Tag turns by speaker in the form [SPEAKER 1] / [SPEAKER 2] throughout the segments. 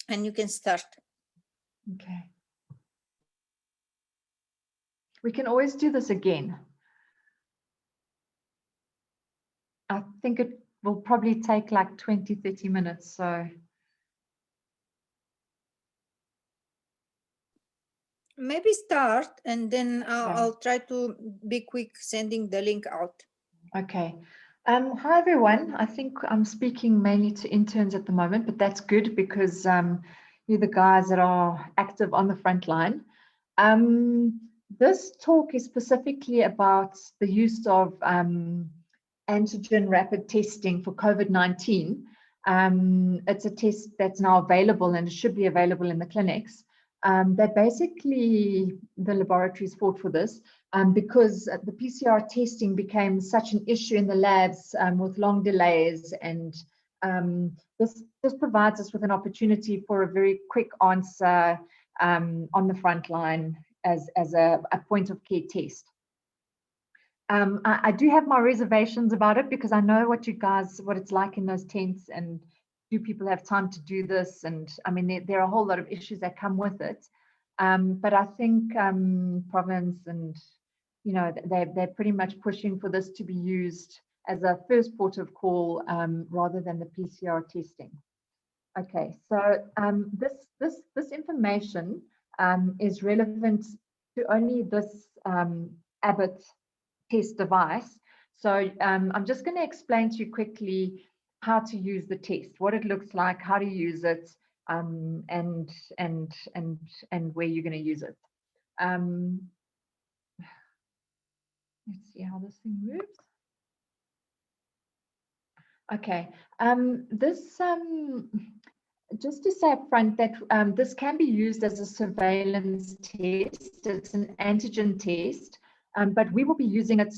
[SPEAKER 1] and you can start.
[SPEAKER 2] Okay. We can always do this again. I think it will probably take like 20-30 minutes. So
[SPEAKER 1] Maybe start, and then
[SPEAKER 2] Yeah.
[SPEAKER 1] I'll try to be quick sending the link out.
[SPEAKER 2] Okay. Hi everyone. I think I'm speaking mainly to interns at the moment, but that's good because you're the guys that are active on the front line. This talk is specifically about the use of antigen rapid testing for COVID-19. It's a test that's now available and it should be available in the clinics. They basically, the laboratories fought for this because the PCR testing became such an issue in the labs with long delays, and this provides us with an opportunity for a very quick answer on the front line as a point of care test. I do have my reservations about it because I know what it's like in those tents, and do people have time to do this? And I mean, there are a whole lot of issues that come with it. But I think province and, you know, they're pretty much pushing for this to be used as a first port of call rather than the PCR testing. Okay, so this information is relevant to only this Abbott test device. So I'm just going to explain to you quickly how to use the test, what it looks like, how to use it, and where you're going to use it. Let's see how this thing moves. Okay, just to say up front that this can be used as a surveillance test. It's an antigen test. But we will be using it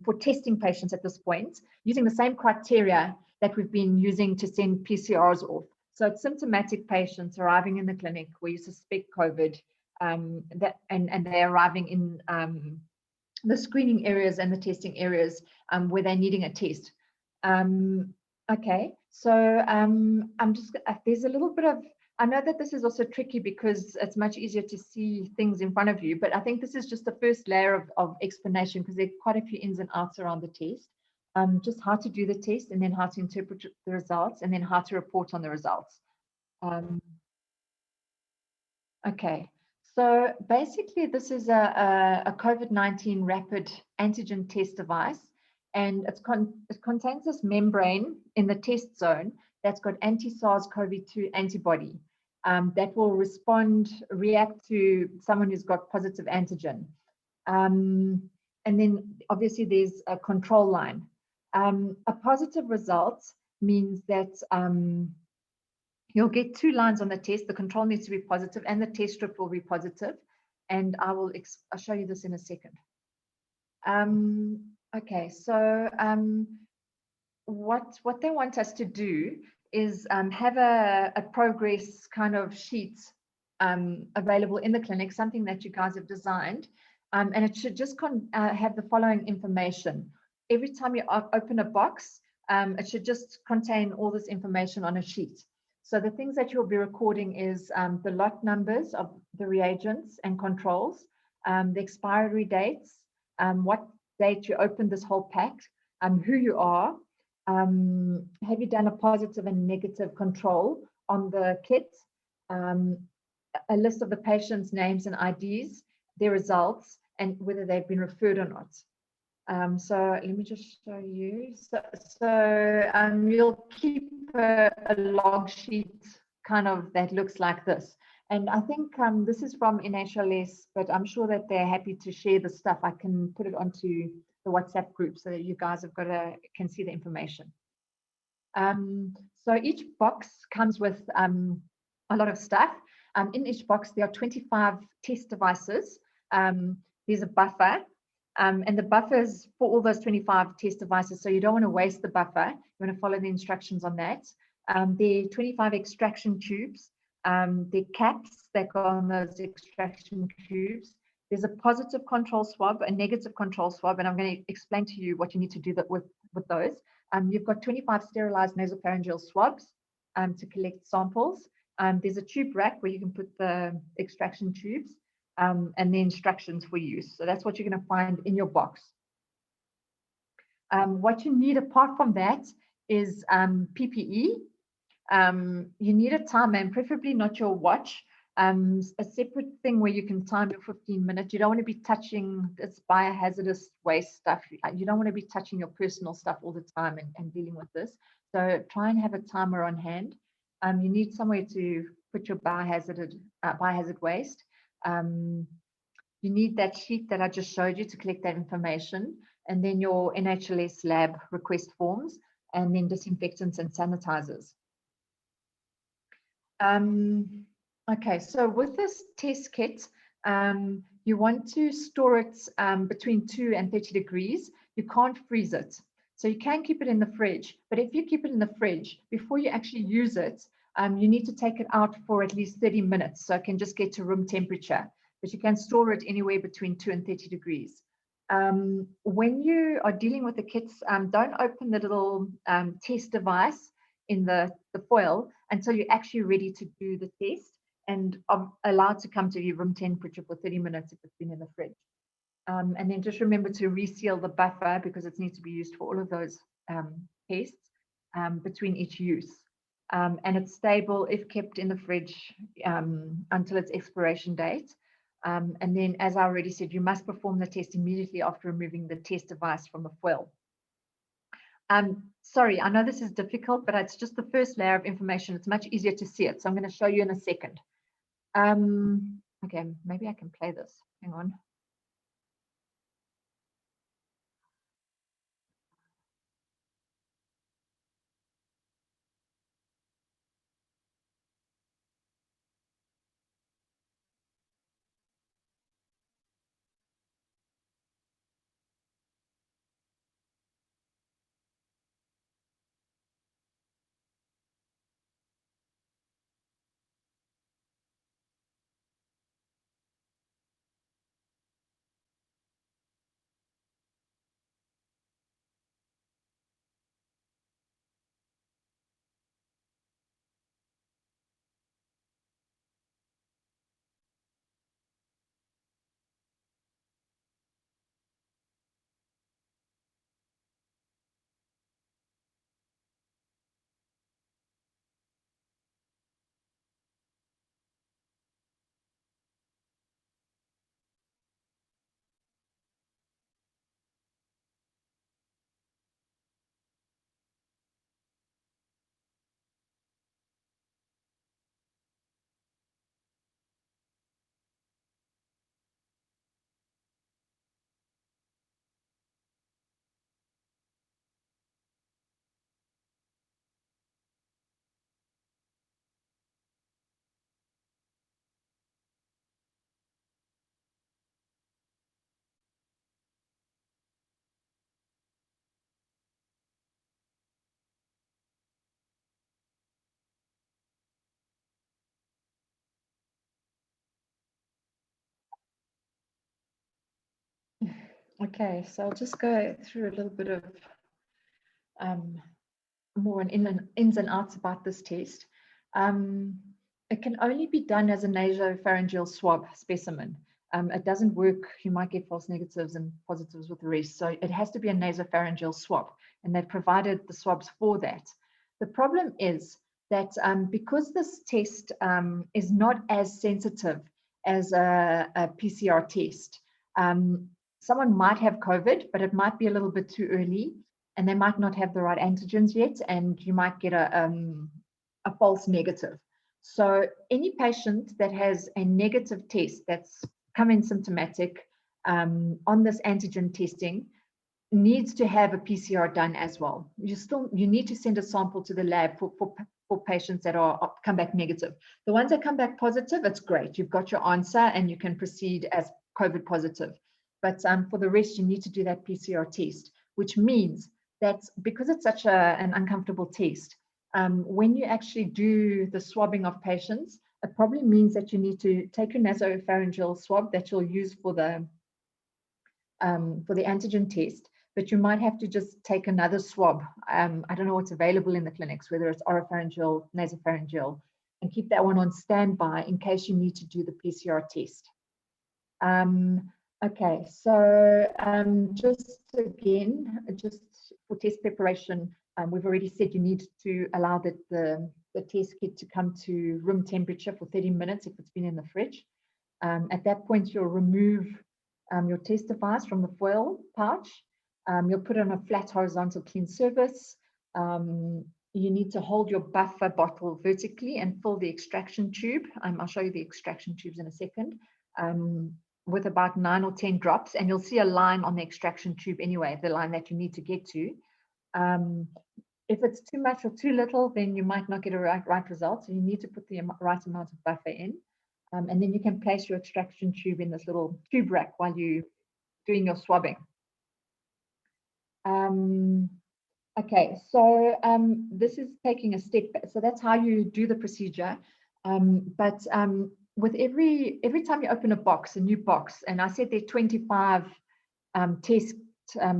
[SPEAKER 2] for testing patients at this point, using the same criteria that we've been using to send PCRs off. So it's symptomatic patients arriving in the clinic where you suspect COVID, and they're arriving in the screening areas and the testing areas where they're needing a test. Okay, so I'm just, there's a little bit of, I know that this is also tricky because it's much easier to see things in front of you, but I think this is just the first layer of explanation because there are quite a few ins and outs around the test. Just how to do the test, and then how to interpret the results, and then how to report on the results. Okay, so basically this is a COVID-19 rapid antigen test device, and it contains this membrane in the test zone that's got anti-SARS-CoV-2 antibody that will react to someone who's got positive antigen. And then obviously there's a control line. A positive result means that you'll get 2 lines on the test. The control needs to be positive and the test strip will be positive. And I'll show you this in a second. Okay, so what they want us to do is have a progress kind of sheet available in the clinic, something that you guys have designed. And it should just have the following information. Every time you open a box, it should just contain all this information on a sheet. So the things that you'll be recording is the lot numbers of the reagents and controls, the expiry dates, what date you opened this whole pack, who you are, have you done a positive and negative control on the kit, a list of the patient's names and IDs, their results, and whether they've been referred or not. So let me just show you. So you'll keep a log sheet kind of that looks like this. And I think this is from NHLS, but I'm sure that they're happy to share the stuff. I can put it onto the WhatsApp group so that you guys can see the information. So each box comes with a lot of stuff. In each box, there are 25 test devices. There's a buffer. And the buffer is for all those 25 test devices. So you don't want to waste the buffer. You want to follow the instructions on that. There are 25 extraction tubes. The caps that go on those extraction tubes. There's a positive control swab, a negative control swab, and I'm going to explain to you what you need to do with those. You've got 25 sterilized nasopharyngeal swabs to collect samples. There's a tube rack where you can put the extraction tubes and the instructions for use. So that's what you're going to find in your box. What you need apart from that is PPE. You need a timer, and preferably not your watch. A separate thing where you can time your 15 minutes. You don't want to be touching this biohazardous waste stuff. You don't want to be touching your personal stuff all the time and dealing with this. So try and have a timer on hand. You need somewhere to put your biohazard waste. You need that sheet that I just showed you to collect that information, and then your NHLS lab request forms, and then disinfectants and sanitizers. Okay, so with this test kit, you want to store it between 2 and 30 degrees. You can't freeze it. So you can keep it in the fridge, but if you keep it in the fridge, before you actually use it, you need to take it out for at least 30 minutes so it can just get to room temperature. But you can store it anywhere between 2 and 30 degrees. When you are dealing with the kits, don't open the little test device in the foil until you're actually ready to do the test and are allowed to come to your room temperature for 30 minutes if it's been in the fridge. And then just remember to reseal the buffer because it needs to be used for all of those tests between each use. And it's stable if kept in the fridge until its expiration date. And then, as I already said, you must perform the test immediately after removing the test device from the foil. Sorry, I know this is difficult, but it's just the first layer of information. It's much easier to see it. So I'm going to show you in a second. Okay, maybe I can play this. Hang on. Okay, so I'll just go through a little bit of more ins and outs about this test. It can only be done as a nasopharyngeal swab specimen. It doesn't work. You might get false negatives and positives with the rest. So it has to be a nasopharyngeal swab, and they've provided the swabs for that. The problem is that because this test is not as sensitive as a PCR test, someone might have COVID, but it might be a little bit too early, and they might not have the right antigens yet, and you might get a false negative. So any patient that has a negative test that's come in symptomatic on this antigen testing needs to have a PCR done as well. You need to send a sample to the lab for patients that are come back negative. The ones that come back positive, it's great. You've got your answer and you can proceed as COVID positive. But for the rest, you need to do that PCR test, which means that because it's such an uncomfortable test, when you actually do the swabbing of patients, it probably means that you need to take your nasopharyngeal swab that you'll use for the antigen test, but you might have to just take another swab. I don't know what's available in the clinics, whether it's oropharyngeal, nasopharyngeal, and keep that one on standby in case you need to do the PCR test. Okay, so just again, just for test preparation, we've already said you need to allow the test kit to come to room temperature for 30 minutes if it's been in the fridge. At that point, you'll remove your test device from the foil pouch. You'll put it on a flat horizontal clean surface. You need to hold your buffer bottle vertically and fill the extraction tube. I'll show you the extraction tubes in a second. With about 9 or 10 drops, and you'll see a line on the extraction tube anyway, the line that you need to get to. If it's too much or too little, then you might not get a right result. So you need to put the right amount of buffer in. And then you can place your extraction tube in this little tube rack while you're doing your swabbing. Okay, so this is taking a step back. So that's how you do the procedure. With every time you open a new box, and I said there are 25 test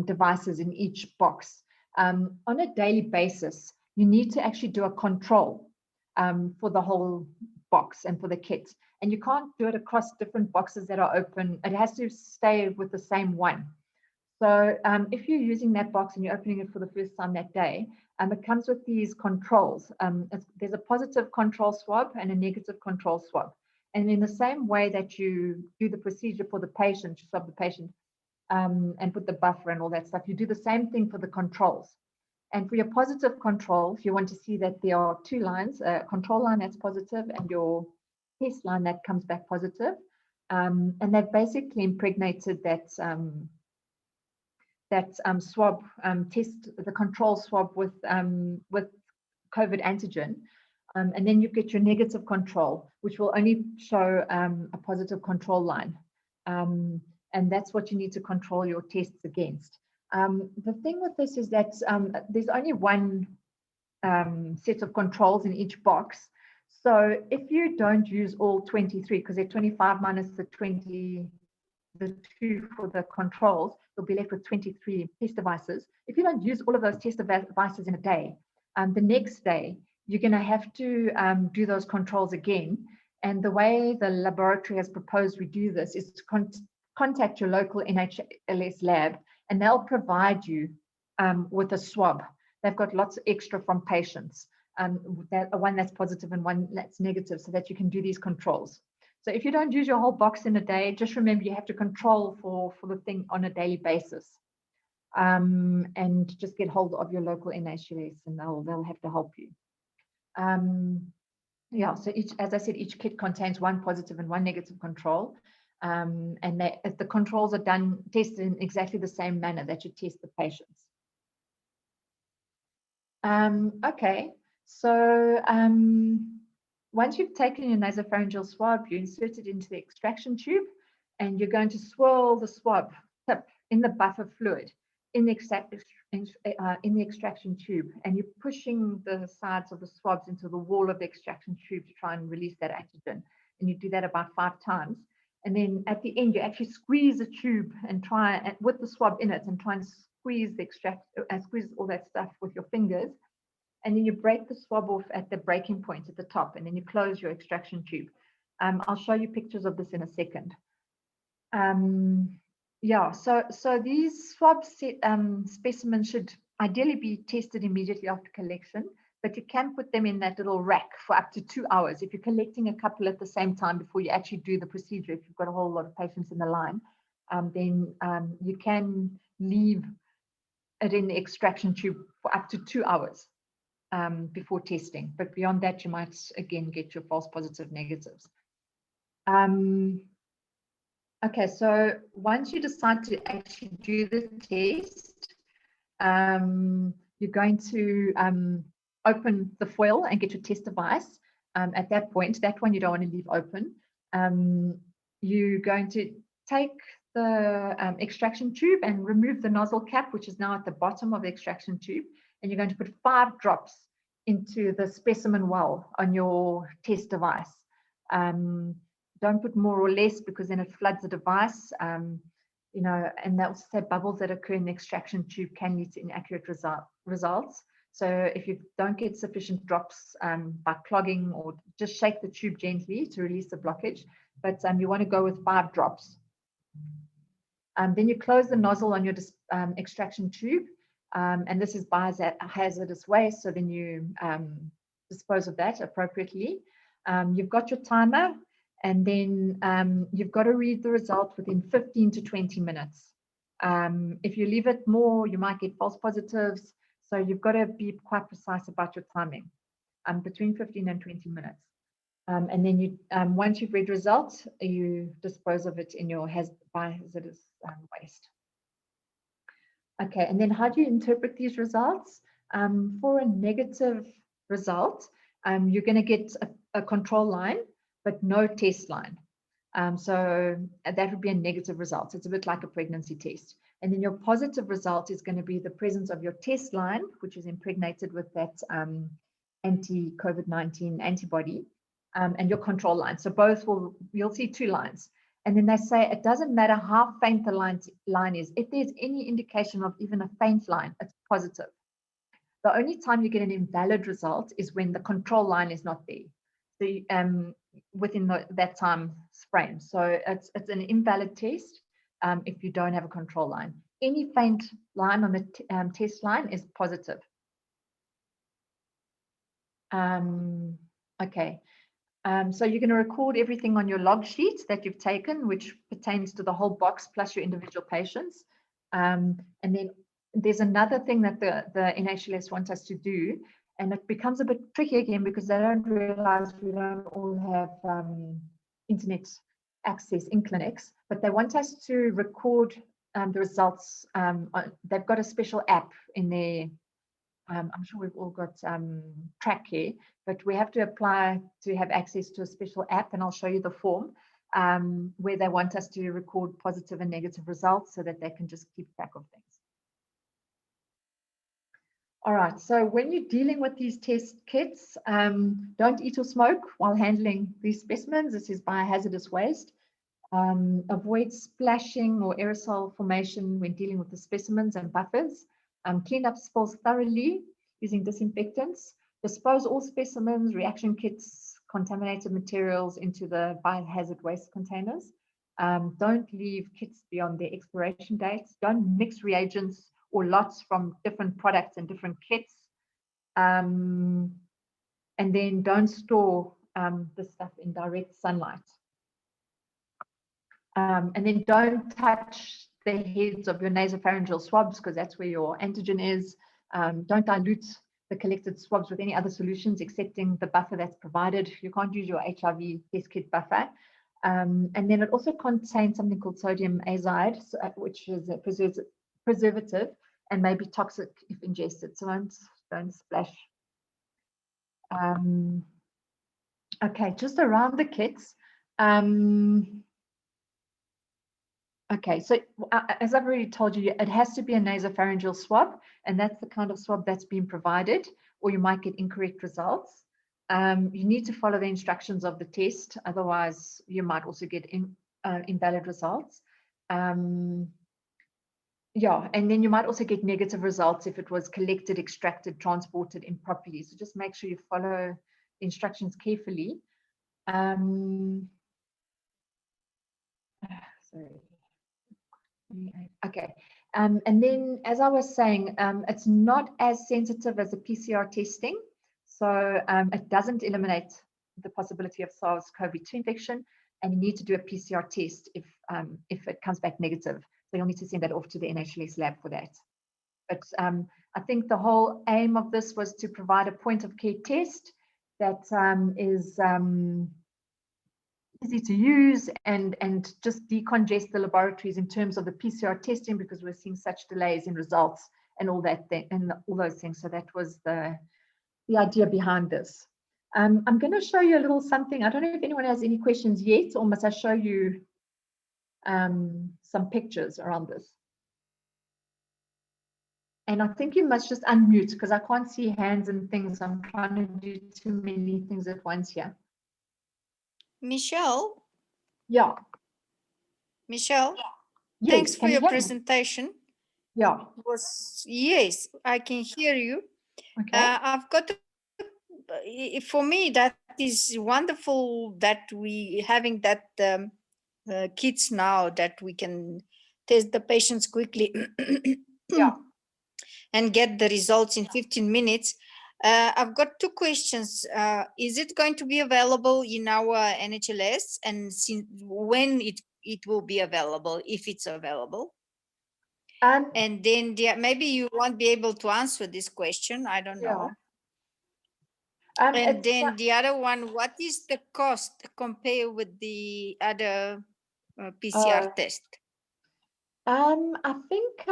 [SPEAKER 2] devices in each box. On a daily basis, you need to actually do a control for the whole box and for the kit. And you can't do it across different boxes that are open. It has to stay with the same one. So if you're using that box and you're opening it for the first time that day, it comes with these controls. There's a positive control swab and a negative control swab. And in the same way that you do the procedure for the patient, you swab the patient and put the buffer and all that stuff, you do the same thing for the controls. And for your positive control, if you want to see that there are two lines, a control line that's positive and your test line that comes back positive. And they've basically impregnated that swab test, the control swab with COVID antigen. And then you get your negative control, which will only show a positive control line. And that's what you need to control your tests against. The thing with this is that there's only one set of controls in each box. So if you don't use all 23, because they're 25 minus the 2 for the controls, you'll be left with 23 test devices. If you don't use all of those test devices in a day, the next day, you're going to have to do those controls again. And the way the laboratory has proposed we do this is to contact your local NHLS lab, and they'll provide you with a swab. They've got lots extra from patients, one that's positive and one that's negative, so that you can do these controls. So if you don't use your whole box in a day, just remember you have to control for the thing on a daily basis. And just get hold of your local NHLS and they'll have to help you. Yeah, so as I said, each kit contains one positive and one negative control. And the controls are tested in exactly the same manner that you test the patients. Okay, so once you've taken your nasopharyngeal swab, you insert it into the extraction tube, and you're going to swirl the swab tip in the buffer fluid in the extraction tube, and you're pushing the sides of the swabs into the wall of the extraction tube to try and release that antigen. And you do that about 5 times. And then at the end, you actually squeeze the tube and try with the swab in it and try and squeeze squeeze all that stuff with your fingers. And then you break the swab off at the breaking point at the top, and then you close your extraction tube. I'll show you pictures of this in a second. Yeah, so these swab specimens should ideally be tested immediately after collection, but you can put them in that little rack for up to 2 hours. If you're collecting a couple at the same time before you actually do the procedure, if you've got a whole lot of patients in the line, then you can leave it in the extraction tube for up to 2 hours before testing. But beyond that, you might again get your false positive negatives. Okay, so once you decide to actually do the test, you're going to open the foil and get your test device. At that point, that one you don't want to leave open. You're going to take the extraction tube and remove the nozzle cap, which is now at the bottom of the extraction tube, and you're going to put 5 drops into the specimen well on your test device. Don't put more or less, because then it floods the device, you know, and that will say bubbles that occur in the extraction tube can lead to inaccurate results. So if you don't get sufficient drops by clogging, or just shake the tube gently to release the blockage, but you want to go with 5 drops. Then you close the nozzle on your extraction tube, and this is biohazardous waste, so then you dispose of that appropriately. You've got your timer, and then you've got to read the result within 15 to 20 minutes. If you leave it more, you might get false positives. So you've got to be quite precise about your timing, between 15 and 20 minutes. And then you, once you've read results, you dispose of it in your biohazardous waste. Okay, and then how do you interpret these results? For a negative result, you're going to get a control line, but no test line. So that would be a negative result. It's a bit like a pregnancy test. And then your positive result is going to be the presence of your test line, which is impregnated with that anti-COVID-19 antibody, and your control line. So both you'll see 2 lines. And then they say it doesn't matter how faint the line is. If there's any indication of even a faint line, it's positive. The only time you get an invalid result is when the control line is not there. So within that time frame. So it's an invalid test if you don't have a control line. Any faint line on the test line is positive. Okay. So you're going to record everything on your log sheet that you've taken, which pertains to the whole box plus your individual patients. And then there's another thing that the NHLS wants us to do, and it becomes a bit tricky again because they don't realize we don't all have internet access in clinics, but they want us to record the results. They've got a special app in their, I'm sure we've all got track here, but we have to apply to have access to a special app, and I'll show you the form where they want us to record positive and negative results so that they can just keep track of things. All right, so when you're dealing with these test kits, don't eat or smoke while handling these specimens. This is biohazardous waste. Avoid splashing or aerosol formation when dealing with the specimens and buffers. Clean up spills thoroughly using disinfectants. Dispose all specimens, reaction kits, contaminated materials into the biohazard waste containers. Don't leave kits beyond their expiration dates. Don't mix reagents or lots from different products and different kits. And then don't store this stuff in direct sunlight. And then don't touch the heads of your nasopharyngeal swabs because that's where your antigen is. Don't dilute the collected swabs with any other solutions excepting the buffer that's provided. You can't use your HIV test kit buffer. And then it also contains something called sodium azide, which is a preservative and may be toxic if ingested. So don't splash. Okay, just around the kits. Okay, so as I've already told you, it has to be a nasopharyngeal swab, and that's the kind of swab that's been provided, or you might get incorrect results. You need to follow the instructions of the test, otherwise you might also get invalid results. Yeah, and then you might also get negative results if it was collected, extracted, transported improperly. So just make sure you follow the instructions carefully. Sorry. Okay, and then as I was saying, it's not as sensitive as the PCR testing, so it doesn't eliminate the possibility of SARS-CoV-2 infection, and you need to do a PCR test if it comes back negative. So you'll need to send that off to the NHLS lab for that. But I think the whole aim of this was to provide a point of care test that is easy to use and just decongest the laboratories in terms of the PCR testing, because we're seeing such delays in results and all that and all those things. So that was the idea behind this. I'm going to show you a little something. I don't know if anyone has any questions yet, or must I show you some pictures around this? And I think you must just unmute because I can't see hands and things. I'm trying to do too many things at once here.
[SPEAKER 1] Michelle?
[SPEAKER 2] Yeah.
[SPEAKER 1] Michelle?
[SPEAKER 2] Yes.
[SPEAKER 1] Thanks for your presentation.
[SPEAKER 2] Yeah.
[SPEAKER 1] Yes, I can hear you.
[SPEAKER 2] Okay.
[SPEAKER 1] I've got, for me, that is wonderful that we having that kits now that we can test the patients quickly
[SPEAKER 2] Yeah.
[SPEAKER 1] and get the results in 15 minutes. I've got two questions. Is it going to be available in our NHLS, and when it will be available, if it's available? And then maybe you won't be able to answer this question. I don't know. And then the other one, what is the cost compared with the other PCR test?
[SPEAKER 2] I think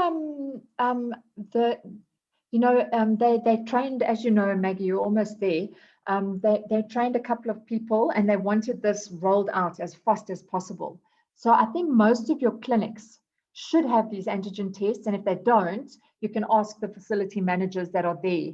[SPEAKER 2] they trained, as you know, Maggie, you're almost there. They trained a couple of people and they wanted this rolled out as fast as possible. So I think most of your clinics should have these antigen tests, and if they don't, you can ask the facility managers that are there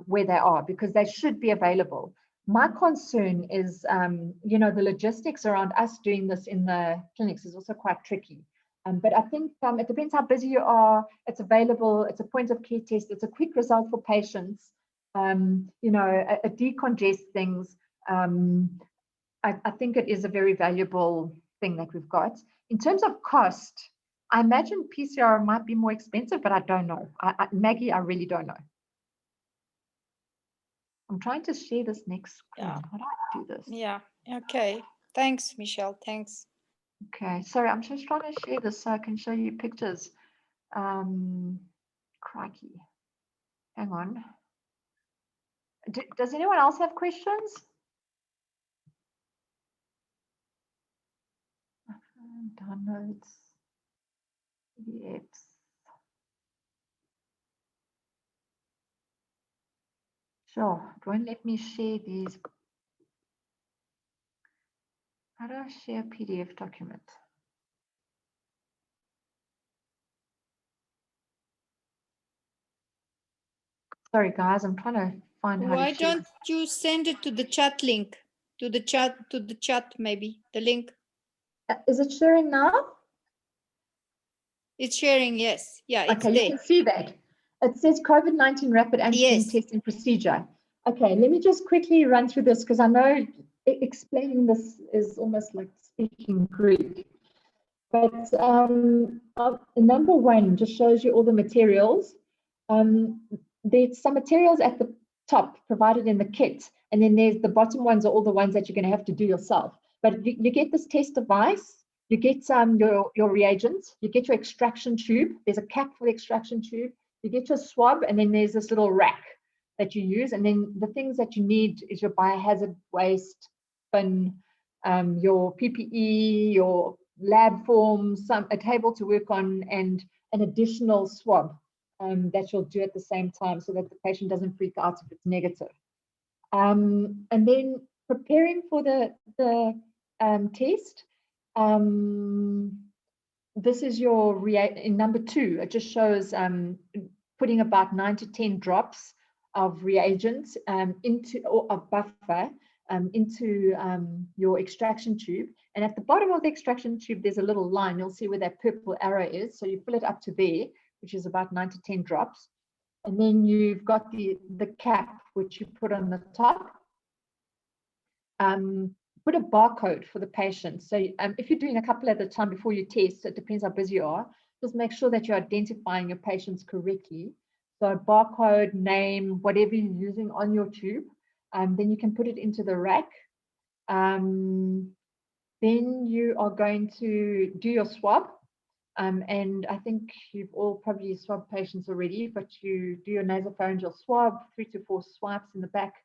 [SPEAKER 2] where they are, because they should be available. My concern is, the logistics around us doing this in the clinics is also quite tricky. But I think it depends how busy you are. It's available. It's a point of care test. It's a quick result for patients. A decongest things. I think it is a very valuable thing that we've got. In terms of cost, I imagine PCR might be more expensive, but I don't know. Maggie, I really don't know. I'm trying to share this next screen.
[SPEAKER 1] Yeah.
[SPEAKER 2] How do I do this?
[SPEAKER 1] Yeah. Okay. Thanks, Michelle. Thanks.
[SPEAKER 2] Okay. Sorry, I'm just trying to share this so I can show you pictures. Crikey. Hang on. Does anyone else have questions? Downloads. Yes. Sure. It won't let me share these. How do I share a PDF document? Sorry, guys. I'm trying to find how to share.
[SPEAKER 1] Why don't you send it to the chat link? To the chat, maybe the link.
[SPEAKER 2] Is it sharing now?
[SPEAKER 1] It's sharing, yes. Yeah, it's
[SPEAKER 2] okay,
[SPEAKER 1] there.
[SPEAKER 2] You can see that. It says COVID-19 rapid antigen testing procedure. Okay, let me just quickly run through this because I know explaining this is almost like speaking Greek. But number one just shows you all the materials. There's some materials at the top provided in the kit, and then there's the bottom ones are all the ones that you're going to have to do yourself. But you get this test device, you get your reagents, you get your extraction tube. There's a cap for the extraction tube. You get your swab, and then there's this little rack that you use. And then the things that you need is your biohazard waste bin, your PPE, your lab forms, a table to work on, and an additional swab that you'll do at the same time so that the patient doesn't freak out if it's negative. And then preparing for the test. This is your in number 2. It just shows putting about 9 to 10 drops of reagents of buffer into your extraction tube. And at the bottom of the extraction tube, there's a little line. You'll see where that purple arrow is. So you fill it up to there, which is about 9 to 10 drops. And then you've got the cap, which you put on the top. Put a barcode for the patient. So if you're doing a couple at a time before you test, it depends how busy you are, just make sure that you're identifying your patients correctly. So barcode, name, whatever you're using on your tube. Then you can put it into the rack. Then you are going to do your swab. And I think you've all probably swabbed patients already, but you do your nasopharyngeal swab, 3 to 4 swipes in the back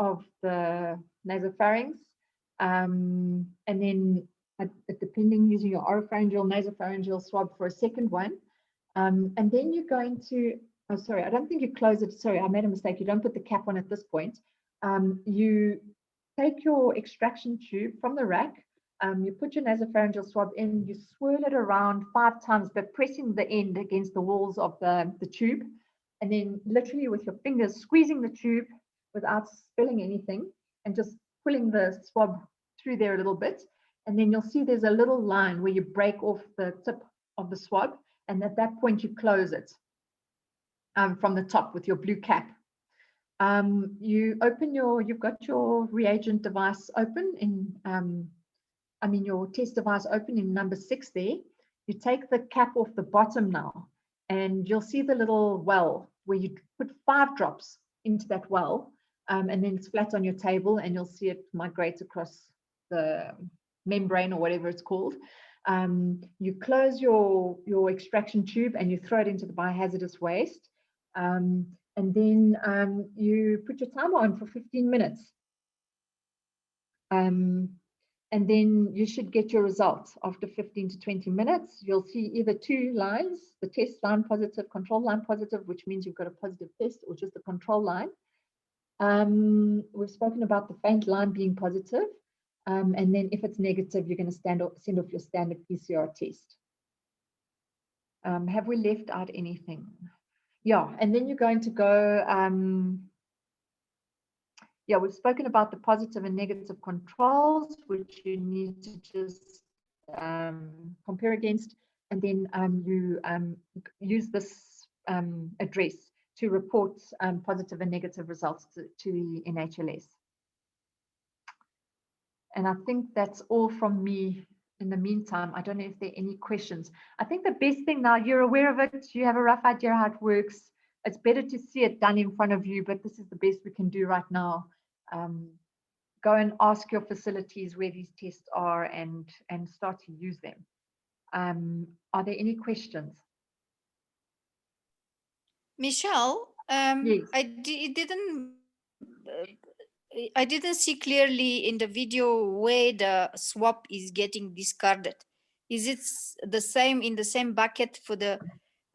[SPEAKER 2] of the nasopharynx. And then depending, using your oropharyngeal, nasopharyngeal swab for a second one. And then you're going to, oh, sorry, I don't think you close it. Sorry, I made a mistake. You don't put the cap on at this point. You take your extraction tube from the rack. You put your nasopharyngeal swab in, you swirl it around 5 times, but pressing the end against the walls of the tube. And then literally with your fingers squeezing the tube without spilling anything and just pulling the swab through there a little bit. And then you'll see there's a little line where you break off the tip of the swab. And at that point, you close it from the top with your blue cap. You've got your reagent device open your test device open in number 6 there. You take the cap off the bottom now, and you'll see the little well where you put 5 drops into that well, and then it's flat on your table, and you'll see it migrate across the membrane or whatever it's called. You close your extraction tube and you throw it into the biohazardous waste. And then you put your timer on for 15 minutes. And then you should get your results after 15 to 20 minutes. You'll see either 2 lines, the test line positive, control line positive, which means you've got a positive test, or just the control line. We've spoken about the faint line being positive. And then if it's negative, you're going to send off your standard PCR test. Have we left out anything? Yeah, and then you're going to go, we've spoken about the positive and negative controls, which you need to just compare against, and then you use this address to report positive and negative results to the NHLS. And I think that's all from me. In the meantime, I don't know if there are any questions. I think the best thing now, you're aware of it, you have a rough idea how it works. It's better to see it done in front of you, but this is the best we can do right now. Go and ask your facilities where these tests are and start to use them. Are there any questions?
[SPEAKER 1] Michelle,
[SPEAKER 2] Yes.
[SPEAKER 1] I didn't see clearly in the video where the swab is getting discarded. Is it the same in the same bucket for the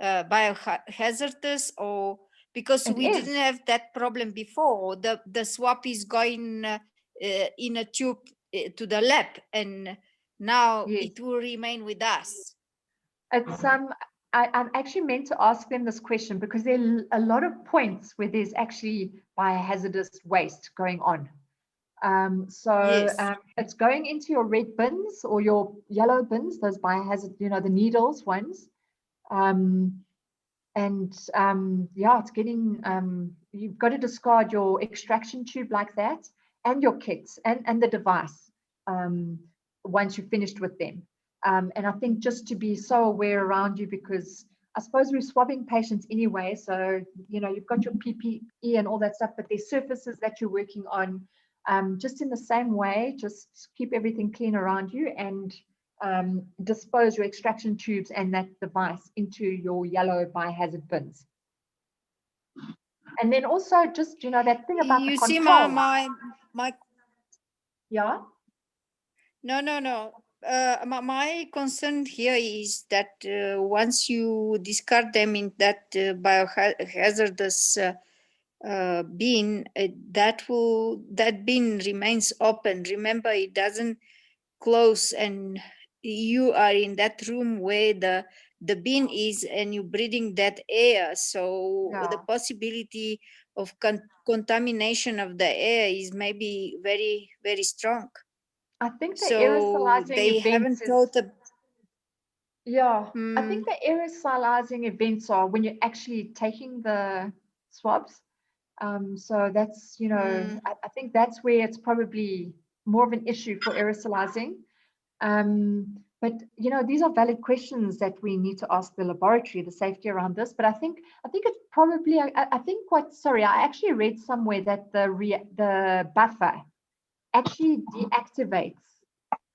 [SPEAKER 1] biohazardous, or because we didn't have that problem before? The swab is going in a tube to the lab, and now it will remain with us.
[SPEAKER 2] It's I'm actually meant to ask them this question because there are a lot of points where there's actually biohazardous waste going on. It's going into your red bins or your yellow bins, those biohazard, the needles ones. It's getting, you've got to discard your extraction tube like that, and your kits and the device once you've finished with them. And I think just to be so aware around you, because I suppose we're swabbing patients anyway. So, you've got your PPE and all that stuff, but there's surfaces that you're working on. Just in the same way, just keep everything clean around you and dispose your extraction tubes and that device into your yellow biohazard bins. And then also just, that thing about
[SPEAKER 1] you
[SPEAKER 2] the
[SPEAKER 1] see
[SPEAKER 2] control.
[SPEAKER 1] my
[SPEAKER 2] Yeah.
[SPEAKER 1] No. My concern here is that once you discard them in that biohazardous bin, that bin remains open. Remember, it doesn't close, and you are in that room where the bin is, and you're breathing that air. So the possibility of contamination of the air is maybe very, very strong.
[SPEAKER 2] I think the aerosolizing
[SPEAKER 1] they
[SPEAKER 2] events
[SPEAKER 1] haven't thought of.
[SPEAKER 2] I think the aerosolizing events are when you're actually taking the swabs. So that's, I think that's where it's probably more of an issue for aerosolizing. But these are valid questions that we need to ask the laboratory, the safety around this. But I think it's probably, I actually read somewhere that the buffer actually deactivates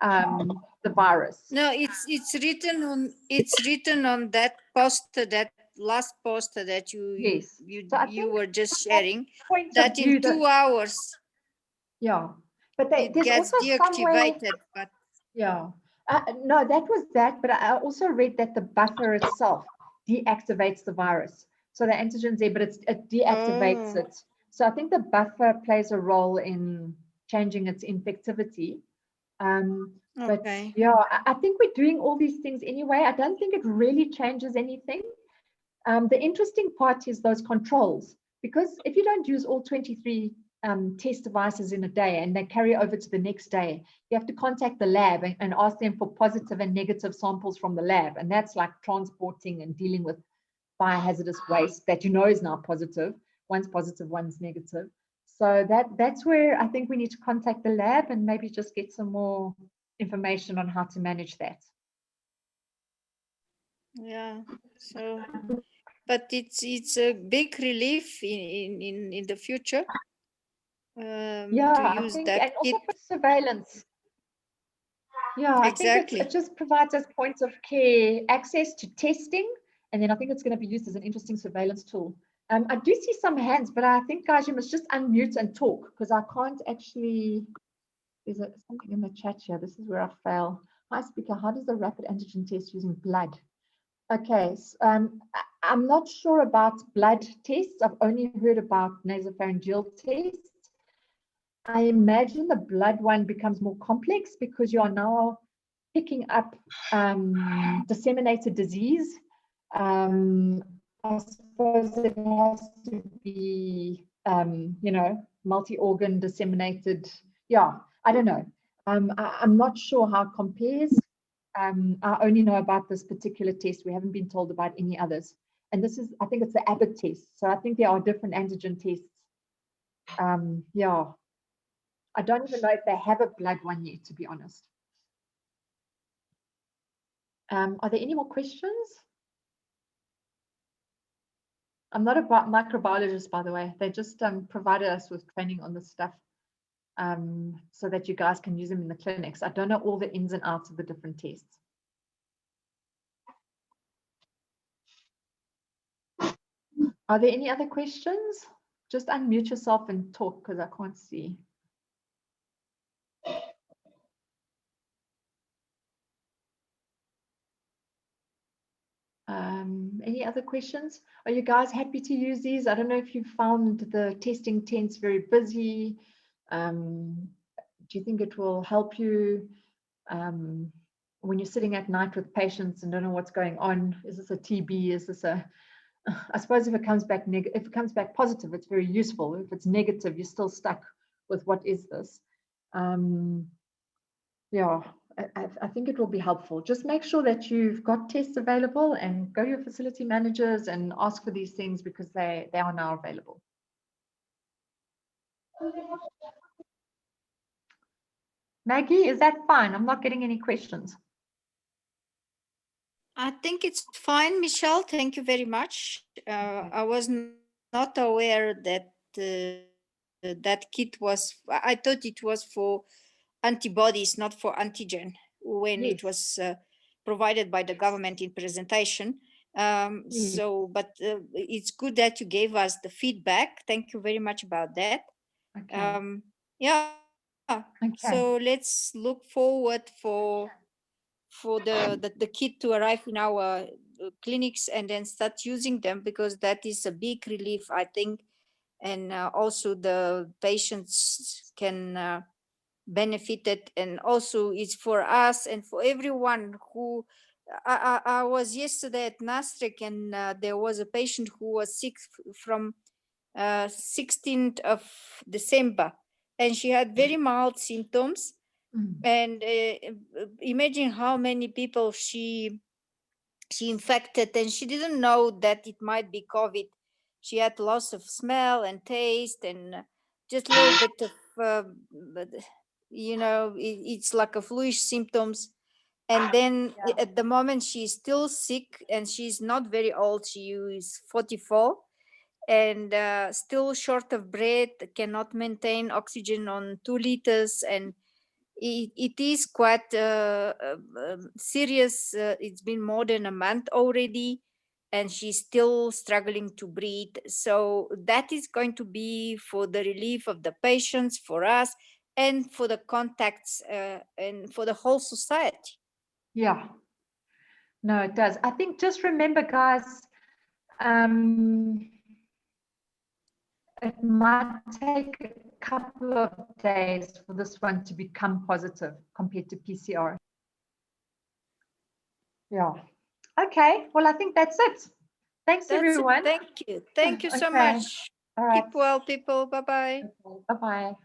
[SPEAKER 2] the virus.
[SPEAKER 1] No, it's written on that poster, that last poster that you were just sharing, that in 2 hours
[SPEAKER 2] but
[SPEAKER 1] it
[SPEAKER 2] there's
[SPEAKER 1] gets
[SPEAKER 2] also
[SPEAKER 1] deactivated. But
[SPEAKER 2] no, that was that, but I also read that the buffer itself deactivates the virus. So the antigen's there, but it deactivates it. So I think the buffer plays a role in changing its infectivity. But I think we're doing all these things anyway. I don't think it really changes anything. The interesting part is those controls, because if you don't use all 23 test devices in a day and they carry over to the next day, you have to contact the lab and ask them for positive and negative samples from the lab. And that's like transporting and dealing with biohazardous waste that is now positive. one's positive, one's negative. So that's where I think we need to contact the lab and maybe just get some more information on how to manage that.
[SPEAKER 1] Yeah. So, but it's a big relief in the future
[SPEAKER 2] Yeah,
[SPEAKER 1] to
[SPEAKER 2] I
[SPEAKER 1] use
[SPEAKER 2] think,
[SPEAKER 1] that
[SPEAKER 2] and
[SPEAKER 1] kit.
[SPEAKER 2] also for surveillance. Yeah, I think
[SPEAKER 1] Exactly.
[SPEAKER 2] it just provides us points of care, access to testing, and then I think it's going to be used as an interesting surveillance tool. I do see some hands, but I think, guys, you must just unmute and talk because I can't actually. There's something in the chat here. This is where I fail. Hi, speaker. How does the rapid antigen test using blood? Okay, so, I'm not sure about blood tests. I've only heard about nasopharyngeal tests. I imagine the blood one becomes more complex because you are now picking up disseminated disease. I suppose it has to be, multi-organ disseminated. Yeah, I don't know. I'm not sure how it compares. I only know about this particular test. We haven't been told about any others. And this is, I think it's the Abbott test. So I think there are different antigen tests. Yeah. I don't even know if they have a blood one yet, to be honest. Are there any more questions? I'm not a microbiologist, by the way. They just provided us with training on this stuff so that you guys can use them in the clinics. I don't know all the ins and outs of the different tests. Are there any other questions? Just unmute yourself and talk because I can't see. Any other questions? Are you guys happy to use these? I don't know if you found the testing tents very busy. Do you think it will help you when you're sitting at night with patients and don't know what's going on? Is this a TB? Is this a? I suppose if it comes back positive, it's very useful. If it's negative, you're still stuck with what is this? Yeah. I think it will be helpful. Just make sure that you've got tests available and go to your facility managers and ask for these things because they are now available. Maggie, is that fine? I'm not getting any questions.
[SPEAKER 1] I think it's fine, Michelle. Thank you very much. I was not aware that that kit was, I thought it was for antibodies, not for antigen, when
[SPEAKER 2] Yes.
[SPEAKER 1] it was provided by the government in presentation.
[SPEAKER 2] Yes.
[SPEAKER 1] So, but it's good that you gave us the feedback. Thank you very much about that.
[SPEAKER 2] Okay.
[SPEAKER 1] Yeah.
[SPEAKER 2] Okay.
[SPEAKER 1] So let's look forward for the kit to arrive in our clinics and then start using them, because that is a big relief, I think. And also the patients can benefit it, and also it's for us and for everyone who I was yesterday at Maastricht, and there was a patient who was sick from 16th of December, and she had very mild symptoms. And imagine how many people she infected, and she didn't know that it might be COVID. She had loss of smell and taste, and just a little bit of it's like a fluish symptoms. And then at the moment she's still sick, and she's not very old. She is 44, and still short of breath, cannot maintain oxygen on 2 liters, and it is quite serious. It's been more than a month already, and she's still struggling to breathe. So that is going to be for the relief of the patients, for us, and for the contacts, and for the whole society.
[SPEAKER 2] Yeah. No, it does. I think just remember, guys, it might take a couple of days for this one to become positive compared to PCR. Yeah. Okay. Well, I think that's it. Thanks, everyone.
[SPEAKER 1] Thank you. Thank you so
[SPEAKER 2] Okay.
[SPEAKER 1] much.
[SPEAKER 2] All right.
[SPEAKER 1] Keep well, people. Bye-bye.
[SPEAKER 2] Okay. Bye-bye.